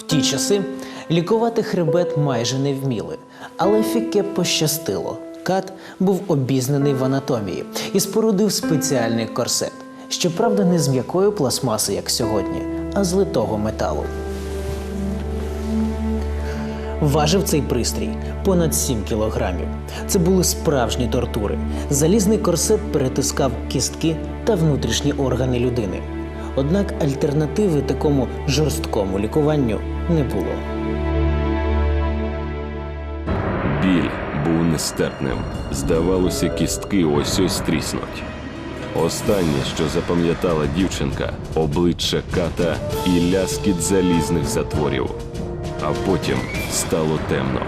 ті часи лікувати хребет майже не вміли, але Фіке пощастило. Кат був обізнаний в анатомії і спорудив спеціальний корсет. Щоправда, не з м'якої пластмаси, як сьогодні, а з литого металу. Важив цей пристрій понад 7 кілограмів. Це були справжні тортури. Залізний корсет перетискав кістки та внутрішні органи людини. Однак альтернативи такому жорсткому лікуванню не було. Біль був нестерпним. Здавалося, кістки ось-ось тріснуть. Останнє, що запам'ятала дівчинка – обличчя Ката і ляскіт залізних затворів. А потім стало темно.